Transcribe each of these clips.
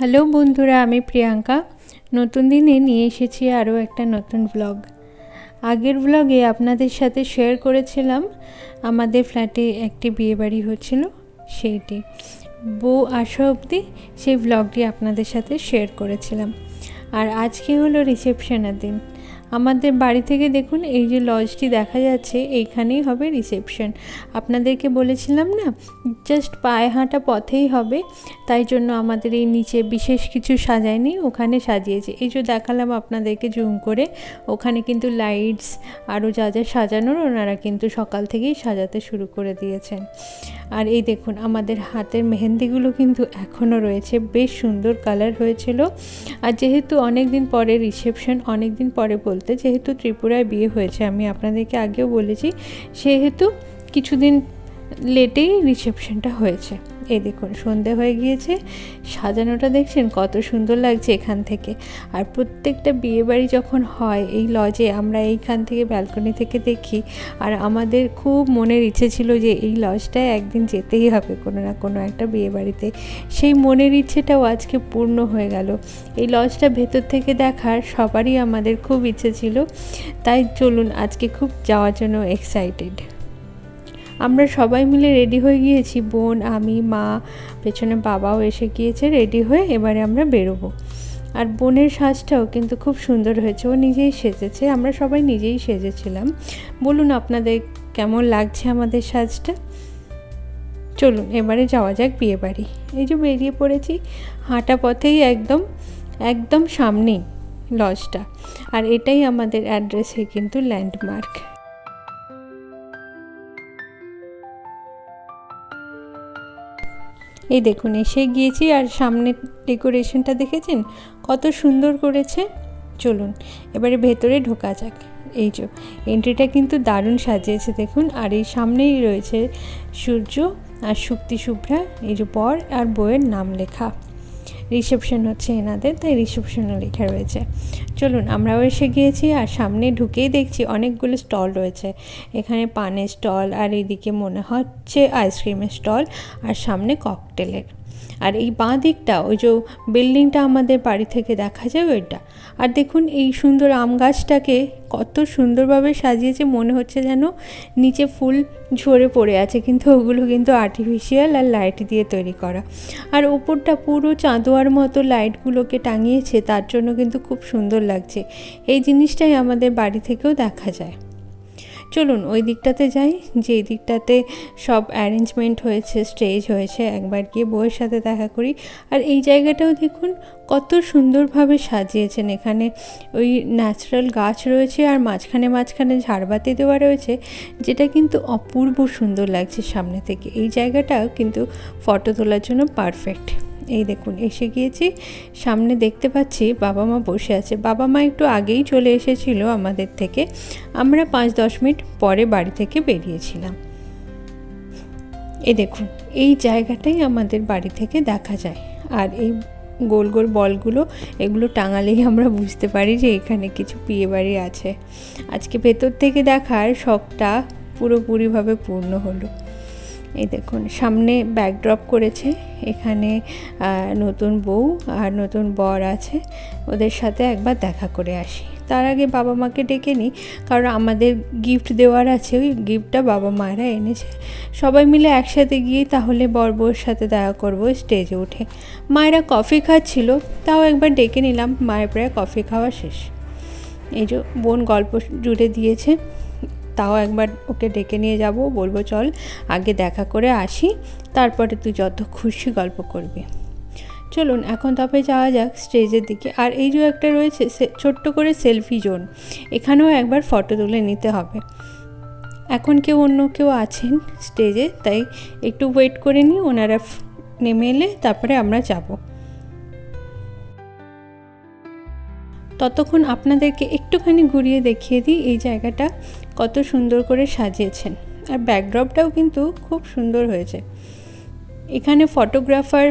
Hello বন্ধুরা, আমি প্রিয়াঙ্কা নতুন দিনে নিয়ে এসেছি আরও একটা নতুন ব্লগ। আগের ব্লগে আপনাদের সাথে শেয়ার করেছিলাম আমাদের ফ্ল্যাটে একটি বিয়েবাড়ি হচ্ছিল, সেইটি বউ আসা অবধি সেই ব্লগটি আপনাদের সাথে শেয়ার করেছিলাম। আর আজকে হলো রিসেপশনের দিন। আমাদের বাড়ি থেকে দেখুন এই যে লজটি দেখা যাচ্ছে, এইখানেই হবে রিসেপশন। আপনাদেরকে বলেছিলাম না, জাস্ট পায়ে হাঁটা পথেই হবে, তাই জন্য আমাদের এই নিচে বিশেষ কিছু সাজায়নি, ওখানে সাজিয়েছে। এই যে দেখালাম আপনাদেরকে জুম করে, ওখানে কিন্তু লাইটস আরও যা যা সাজানোর ওনারা কিন্তু সকাল থেকেই সাজাতে শুরু করে দিয়েছেন। আর এই দেখুন আমাদের হাতের মেহেন্দিগুলো কিন্তু এখনও রয়েছে, বেশ সুন্দর কালার হয়েছিল। আর যেহেতু অনেক দিন পরে রিসেপশন, অনেক দিন পরে বলতে যেহেতু ত্রিপুরায় বিয়ে হয়েছে, আমি আপনাদেরকে আগেও বলেছি, সেহেতু কিছুদিন লেটেই রিসেপশনটা হয়েছে। এই দেখুন সন্ধে হয়ে গিয়েছে, সাজানোটা দেখছেন কত সুন্দর লাগছে এখান থেকে। আর প্রত্যেকটা বিয়েবাড়ি যখন হয় এই লজে, আমরা এইখান থেকে ব্যালকনি থেকে দেখি। আর আমাদের খুব মনের ইচ্ছে ছিল যে এই লজটায় একদিন যেতেই হবে কোনো না কোনো একটা বিয়েবাড়িতে। সেই মনের ইচ্ছেটাও আজকে পূর্ণ হয়ে গেল। এই লজটা ভেতর থেকে দেখার সবারই আমাদের খুব ইচ্ছে ছিল, তাই চলুন আজকে খুব যাওয়ার জন্য এক্সাইটেড। আমরা সবাই মিলে রেডি হয়ে গিয়েছি, বোন, আমি, মা, পেছনে বাবাও এসে গিয়েছে রেডি হয়ে। এবারে আমরা বেরোবো। আর বোনের সাজটাও কিন্তু খুব সুন্দর হয়েছে, ও নিজেই সেজেছে, আমরা সবাই নিজেই সেজেছিলাম। বলুন আপনাদের কেমন লাগছে আমাদের সাজটা। চলুন এবারে যাওয়া যাক বিয়ে বাড়ি। এই যে বেরিয়ে পড়েছি, হাঁটা পথেই একদম সামনেই লজটা। আর এটাই আমাদের অ্যাড্রেসে কিন্তু ল্যান্ডমার্ক। এই দেখুন এসে গিয়েছি, আর সামনে ডেকোরেশনটা দেখেছেন কত সুন্দর করেছে। চলুন এবারে ভেতরে ঢোকা যাক। এই যে এন্ট্রিটা কিন্তু দারুণ সাজিয়েছে দেখুন। আর এই সামনেই রয়েছে সূর্য আর শুক্তি শুভ্রা, এই যে বর আর বউয়ের নাম লেখা। রিসেপশন হচ্ছে এনাদের, তাই রিসেপশনও লেখা রয়েছে। চলুন আমরাও এসে গিয়েছি, আর সামনে ঢুকেই দেখছি অনেকগুলো স্টল রয়েছে। এখানে পানের স্টল, আর এইদিকে মনে হচ্ছে আইসক্রিমের স্টল, আর সামনে ককটেলের। আর এই বাঁ দিকটা ওই যে বিল্ডিংটা আমাদের বাড়ি থেকে দেখা যায় ওইটা। আর দেখুন এই সুন্দর আম গাছটাকে কত সুন্দরভাবে সাজিয়েছে, মনে হচ্ছে যেন নিচে ফুল ঝরে পড়ে আছে, কিন্তু ওগুলো কিন্তু আর্টিফিশিয়াল আর লাইট দিয়ে তৈরি করা। আর ওপরটা পুরো চাঁদোয়ার মতো লাইটগুলোকে টাঙিয়েছে, তার জন্য কিন্তু খুব সুন্দর লাগছে। এই জিনিসটাই আমাদের বাড়ি থেকেও দেখা যায়। চলুন ওই দিকটাতে যাই, যেই দিকটাতে সব অ্যারেঞ্জমেন্ট হয়েছে, স্টেজ হয়েছে, একবার গিয়ে বউয়ের সাথে দেখা করি। আর এই জায়গাটাও দেখুন কত সুন্দরভাবে সাজিয়েছেন। এখানে ওই ন্যাচারাল গাছ রয়েছে, আর মাঝখানে ঝাড়বাতি দেওয়া রয়েছে, যেটা কিন্তু অপূর্ব সুন্দর লাগছে সামনে থেকে। এই জায়গাটাও কিন্তু ফটো তোলার জন্য পারফেক্ট। এই দেখুন এসে গিয়েছি, সামনে দেখতে পাচ্ছি বাবা মা বসে আছে। বাবা মা একটু আগেই চলে এসেছিল আমাদের থেকে, আমরা 5-10 মিনিট পরে বাড়ি থেকে বেরিয়েছিলাম। এই দেখুন এই জায়গাটাই আমাদের বাড়ি থেকে দেখা যায়। আর এই গোল গোল বলগুলো, এগুলো টাঙালেই আমরা বুঝতে পারি যে এখানে কিছু বিয়েবাড়ি আছে। আজকে ভেতর থেকে দেখার শখটা পুরোপুরিভাবে পূর্ণ হলো। এই দেখুন সামনে ব্যাকড্রপ করেছে, এখানে নতুন বউ আর নতুন বর আছে, ওদের সাথে একবার দেখা করে আসি। তার আগে বাবা মাকে ডেকে নিই, কারণ আমাদের গিফট দেওয়ার আছে, ওই গিফটটা বাবা মায়েরা এনেছে। সবাই মিলে একসাথে গিয়ে তাহলে বর বউয়ের সাথে দেখা করবো স্টেজে উঠে। মায়েরা কফি খাচ্ছিল, তাও একবার ডেকে নিলাম, মায়ের প্রায় কফি খাওয়া শেষ। এই যে বোন গল্প জুড়ে দিয়েছে, তাও একবার ওকে ডেকে নিয়ে যাব, বলবো চল আগে দেখা করে আসি, তারপরে তুই যত খুশি গল্প করবি। চলুন এখন তবে যাওয়া যাক স্টেজের দিকে। আর এই যে একটা রয়েছে ছোট্ট করে সেলফি জোন, এখানেও একবার ফটো তুলে নিতে হবে। এখন অন্য কেউ আছেন স্টেজে, তাই একটু ওয়েট করে নিই, ওনারা নেমে এলে তারপরে আমরা যাব। ততক্ষণ আপনাদেরকে একটুখানি ঘুরিয়ে দেখিয়ে দিই এই জায়গাটা কত সুন্দর করে সাজিয়েছেন। আর ব্যাকড্রপটাও কিন্তু খুব সুন্দর হয়েছে। এখানে ফটোগ্রাফার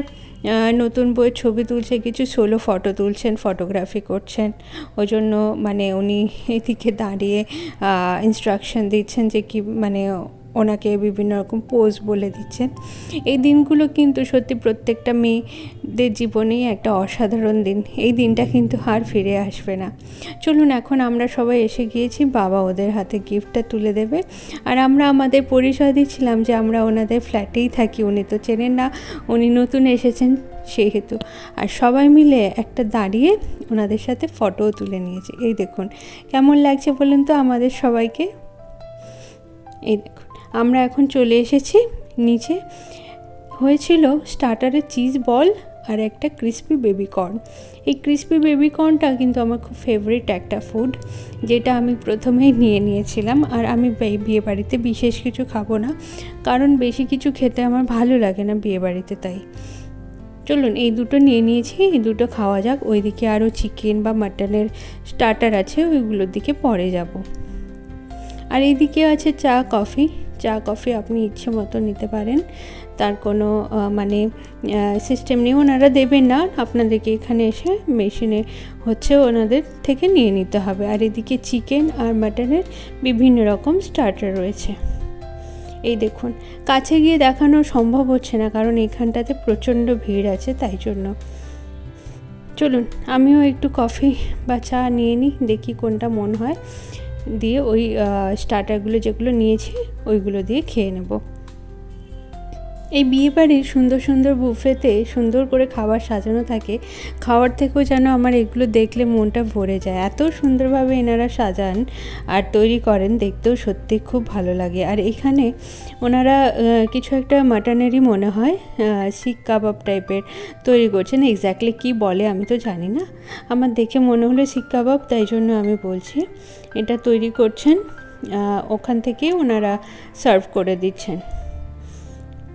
নতুন বইয়ের ছবি তুলছে, কিছু সোলো ফটো তুলছেন, ফটোগ্রাফি করছেন। ওই জন্য মানে উনি এদিকে দাঁড়িয়ে ইনস্ট্রাকশন দিচ্ছেন যে কি মানে ওনাকে বিভিন্ন রকম পোজ বলে দিচ্ছেন। এই দিনগুলো কিন্তু সত্যি প্রত্যেকটা মেয়েদের জীবনেই একটা অসাধারণ দিন। এই দিনটা কিন্তু আর ফিরে আসবে না। চলুন, এখন আমরা সবাই এসে গিয়েছি, বাবা ওদের হাতে গিফটটা তুলে দেবে। আর আমরা আমাদের পরিচয় দিচ্ছিলাম যে আমরা ওনাদের ফ্ল্যাটেই থাকি, উনি তো চেনেন না, উনি নতুন এসেছেন সেহেতু। আর সবাই মিলে একটা দাঁড়িয়ে ওনাদের সাথে ফটোও তুলে নিয়েছি। এই দেখুন কেমন লাগছে বলুন তো আমাদের সবাইকে। এই দেখুন আমরা এখন চলে এসেছি নিচে। হয়েছিল স্টার্টারে চিজ বল আর একটা ক্রিস্পি বেবি কর্ন। এই ক্রিস্পি বেবি কর্নটা কিন্তু আমার খুব ফেভারিট একটা ফুড, যেটা আমি প্রথমেই নিয়ে নিয়েছিলাম। আর আমি বিয়েবাড়িতে বিশেষ কিছু খাবো না, কারণ বেশি কিছু খেতে আমার ভালো লাগে না বিয়েবাড়িতে, তাই চলুন এই দুটো নিয়ে নিয়েছি, এই দুটো খাওয়া যাক। ওইদিকে আরও চিকেন বা মাটনের স্টার্টার আছে, ওইগুলোর দিকে পরে যাব। আর এইদিকে আছে চা কফি আপনি ইচ্ছে মতো নিতে পারেন, তার কোনো মানে সিস্টেম নেই, ওনারা দেবেন না আপনাদেরকে, এখানে এসে মেশিনে হচ্ছে ওনাদের থেকে নিয়ে নিতে হবে। আর এদিকে চিকেন আর মাটনের বিভিন্ন রকম স্টার্টার রয়েছে। এই দেখুন কাছে গিয়ে দেখানো সম্ভব হচ্ছে না, কারণ এখানটাতে প্রচণ্ড ভিড় আছে, তাই জন্য। চলুন আমিও একটু কফি বা চা নিয়ে নিই, দেখি কোনটা মন হয়, দিয়ে ওই স্টার্টারগুলো যেগুলো নিয়েছি ওইগুলো দিয়ে খেয়ে নেব। এই বিয়েবাড়ির সুন্দর সুন্দর বুফেতে সুন্দর করে খাবার সাজানো থাকে, খাওয়ার থেকেও যেন আমার এগুলো দেখলে মনটা ভরে যায়। এত সুন্দরভাবে এনারা সাজান আর তৈরি করেন, দেখতেও সত্যি খুব ভালো লাগে। আর এখানে ওনারা কিছু একটা মাটনেরই মনে হয় শিক কাবাব টাইপের তৈরি করছেন, এক্স্যাক্টলি কী বলে আমি তো জানি না, আমার দেখে মনে হলো শিক কাবাব, তাই জন্য আমি বলছি। এটা তৈরি করছেন, ওখান থেকে ওনারা সার্ভ করে দিচ্ছেন,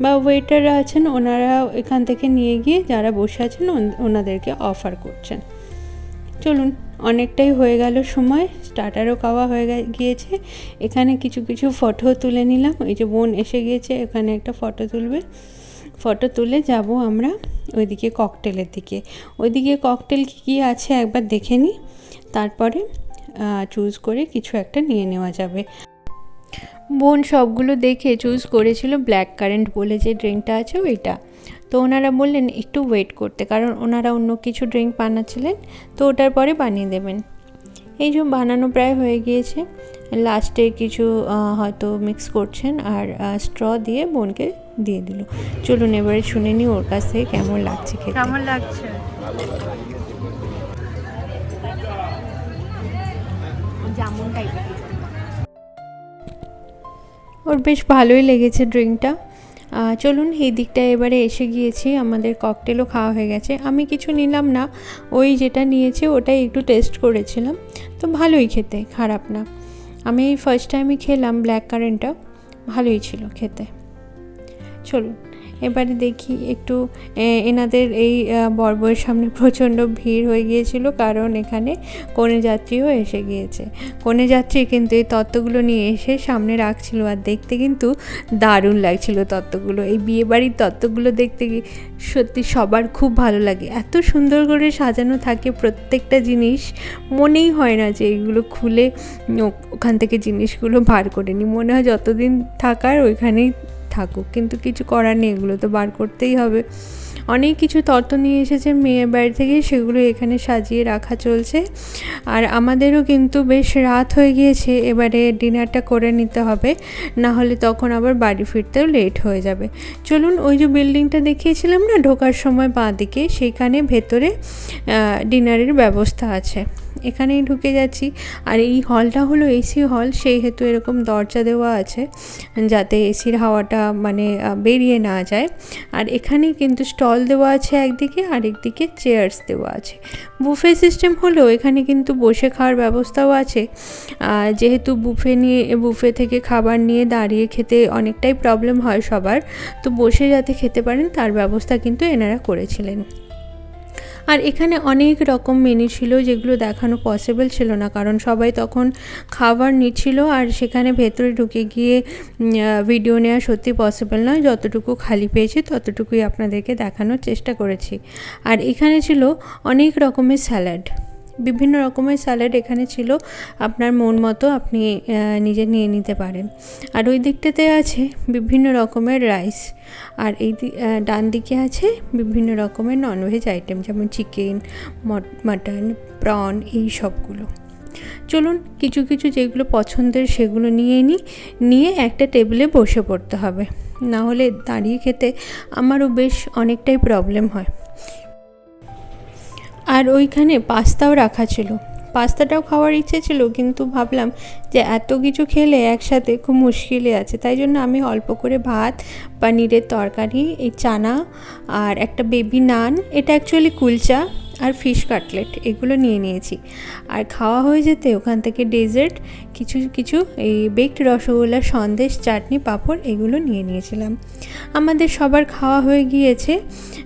বা ওয়েটাররা আছেন ওনারা এখান থেকে নিয়ে গিয়ে যারা বসে আছেন ওনাদেরকে অফার করছেন। চলুন অনেকটাই হয়ে গেল সময়, স্টার্টারও খাওয়া হয়ে গিয়েছে, এখানে কিছু কিছু ফটো তুলে নিলাম। এই যে বোন এসে গিয়েছে, এখানে একটা ফটো তুলবে, ফটো তুলে যাব আমরা ওইদিকে ককটেলের দিকে। ওইদিকে ককটেল কী আছে একবার দেখে নিই, তারপরে চুজ করে কিছু একটা নিয়ে নেওয়া যাবে। বোন সবগুলো দেখে চুজ করেছিল ব্ল্যাক কারেন্ট বলে যে ড্রিঙ্কটা আছে ওইটা। তো ওনারা বললেন একটু ওয়েট করতে, কারণ ওনারা অন্য কিছু ড্রিঙ্ক বানাচ্ছিলেন, তো ওটার পরে বানিয়ে দেবেন। এই যে বানানো প্রায় হয়ে গিয়েছে, লাস্টে কিছু হয়তো মিক্স করছেন আর স্ট্র দিয়ে বোনকে দিয়ে দিল। চলুন এবারে শুনে নিই ওর কাছ থেকে কেমন লাগছে খেতে। কেমন লাগছে? জামুন টাইপের, ওর বেশ ভালোই লেগেছে ড্রিঙ্কটা। চলুন এই দিকটায় এবারে এসে গিয়েছি, আমাদের ককটেলও খাওয়া হয়ে গেছে। আমি কিছু নিলাম না, ওই যেটা নিয়েছে ওটাই একটু টেস্ট করেছিলাম, তো ভালোই খেতে, খারাপ না। আমি এই ফার্স্ট টাইমই খেলাম ব্ল্যাক কারেন্টটা, ভালোই ছিল খেতে। চলুন এবারে দেখি একটু, এনাদের এই বরবউয়ের সামনে প্রচণ্ড ভিড় হয়ে গিয়েছিল, কারণ এখানে কনে যাত্রীও এসে গিয়েছে। কনে যাত্রী কিন্তু এই তত্ত্বগুলো নিয়ে এসে সামনে রাখছিল, আর দেখতে কিন্তু দারুণ লাগছিল তত্ত্বগুলো। এই বিয়েবাড়ির তত্ত্বগুলো দেখতে সত্যি সবার খুব ভালো লাগে, এত সুন্দর করে সাজানো থাকে প্রত্যেকটা জিনিস, মনেই হয় না যে এইগুলো খুলে ওখান থেকে জিনিসগুলো বার করে নিই, মনে হয় যতদিন থাকার ওইখানেই থাকুক, কিন্তু কিছু করার নেই, এগুলো তো বার করতেই হবে। অনেক কিছু তত্ত্ব নিয়ে এসেছে মেয়ের বাড়ি থেকে, সেগুলো এখানে সাজিয়ে রাখা চলছে। আর আমাদেরও কিন্তু বেশ রাত হয়ে গিয়েছে, এবারে ডিনারটা করে নিতে হবে, না হলে তখন আবার বাড়ি ফিরতেও লেট হয়ে যাবে। চলুন ওই যে বিল্ডিংটা দেখিয়েছিলাম না ঢোকার সময় বাঁ দিকে, সেইখানে ভেতরে ডিনারের ব্যবস্থা আছে, এখানেই ঢুকে যাচ্ছি। আর এই হলটা হলো এসি হল, সেই হেতু এরকম দরজা দেওয়া আছে যাতে এসির হাওয়াটা মানে বেরিয়ে না যায়। আর এখানে কিন্তু স্টল দেওয়া আছে একদিকে, আরেকদিকে চেয়ার্স দেওয়া আছে। বুফে সিস্টেম হলেও এখানে কিন্তু বসে খাওয়ার ব্যবস্থাও আছে, যেহেতু বুফে থেকে খাবার নিয়ে দাঁড়িয়ে খেতে অনেকটাই প্রবলেম হয় সবার, তো বসে যাতে খেতে পারেন তার ব্যবস্থা কিন্তু এনারা করেছিলেন। আর এখানে অনেক রকম মেনু ছিল যেগুলো দেখানো পসিবল ছিল না, কারণ সবাই তখন খাবার নিচ্ছিল, আর সেখানে ভেতরে ঢুকে গিয়ে ভিডিও নেওয়া সত্যি পসিবল নয়। যতটুকু খালি পেয়েছি ততটুকুই আপনাদেরকে দেখানোর চেষ্টা করেছি। আর এখানে ছিল অনেক রকমের স্যালাড, বিভিন্ন রকমের স্যালাড এখানে ছিল, আপনার মন মতো আপনি নিজে নিয়ে নিতে পারেন। আর ওই দিকটাতে আছে বিভিন্ন রকমের রাইস, আর এই ডান দিকে আছে বিভিন্ন রকমের ননভেজ আইটেম, যেমন চিকেন, মাটন, প্রন, এই সবগুলো। চলুন কিছু কিছু যেগুলো পছন্দের সেগুলো নিয়ে একটা টেবিলে বসে পড়তে হবে, না হলে দাঁড়িয়ে খেতে আমারও বেশ অনেকটাই প্রবলেম হয়। আর ওইখানে পাস্তাও রাখা ছিল, পাস্তাটাও খাওয়ার ইচ্ছে ছিল, কিন্তু ভাবলাম যে এত কিছু খেলে একসাথে খুব মুশকিলে আছে, তাই জন্য আমি অল্প করে ভাত, পনিরের তরকারি, এই চানা আর একটা বেবি নান, এটা অ্যাকচুয়ালি কুলচা, আর ফিশ কাটলেট, এগুলো নিয়ে নিয়েছি। আর খাওয়া হয়ে যেতে ওখান থেকে ডেজার্ট কিছু এই বেকড রসগোল্লা, সন্দেশ, চাটনি, পাঁপড়, এগুলো নিয়ে নিয়েছিলাম। আমাদের সবার খাওয়া হয়ে গিয়েছে।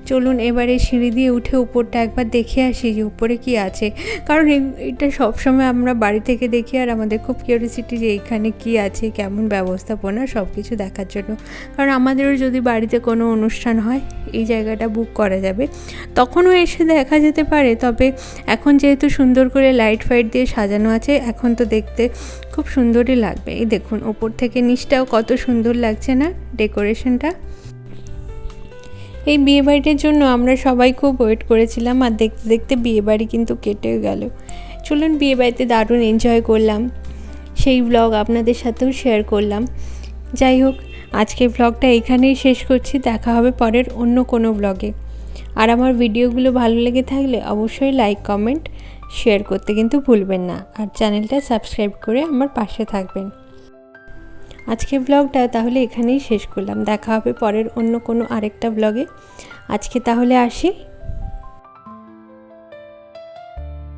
চলুন এবারে সিঁড়ি দিয়ে উঠে উপরটা একবার দেখে আসি যে উপরে কি আছে, কারণ এটা সবসময় আমরা বাড়ি থেকে দেখি আর আমাদের খুব কিউরিওসিটি যে এইখানে কি আছে, কেমন ব্যবস্থাপনা, সব কিছু দেখার জন্য। কারণ আমাদেরও যদি বাড়িতে কোনো অনুষ্ঠান হয় এই জায়গাটা বুক করা যাবে, তখনও এসে দেখা যেতে পারে। তবে এখন যেহেতু সুন্দর করে লাইট ফাইট দিয়ে সাজানো আছে, এখন তো দেখতে খুব সুন্দরই লাগবে। এই দেখুন ওপর থেকে নিচটাও কত সুন্দর লাগছে না ডেকোরেশনটা। এই বিয়েবাড়িটার জন্য আমরা সবাই খুব ওয়েট করেছিলাম, আর দেখতে দেখতে বিয়েবাড়ি কিন্তু কেটেও গেল। চলুন বিয়েবাড়িতে দারুণ এনজয় করলাম, সেই ব্লগ আপনাদের সাথেও শেয়ার করলাম। যাই হোক, আজকের ব্লগটা এখানেই শেষ করছি, দেখা হবে পরের অন্য কোনো ব্লগে। আর আমার ভিডিওগুলো ভালো লেগে থাকলে অবশ্যই লাইক, কমেন্ট, শেয়ার করতে কিন্তু ভুলবেন না, আর চ্যানেলটা সাবস্ক্রাইব করে আমার পাশে থাকবেন। আজকের ব্লগটা তাহলে এখানেই শেষ করলাম, দেখা হবে পরের অন্য কোনো আরেকটা ব্লগে। আজকে তাহলে আসি।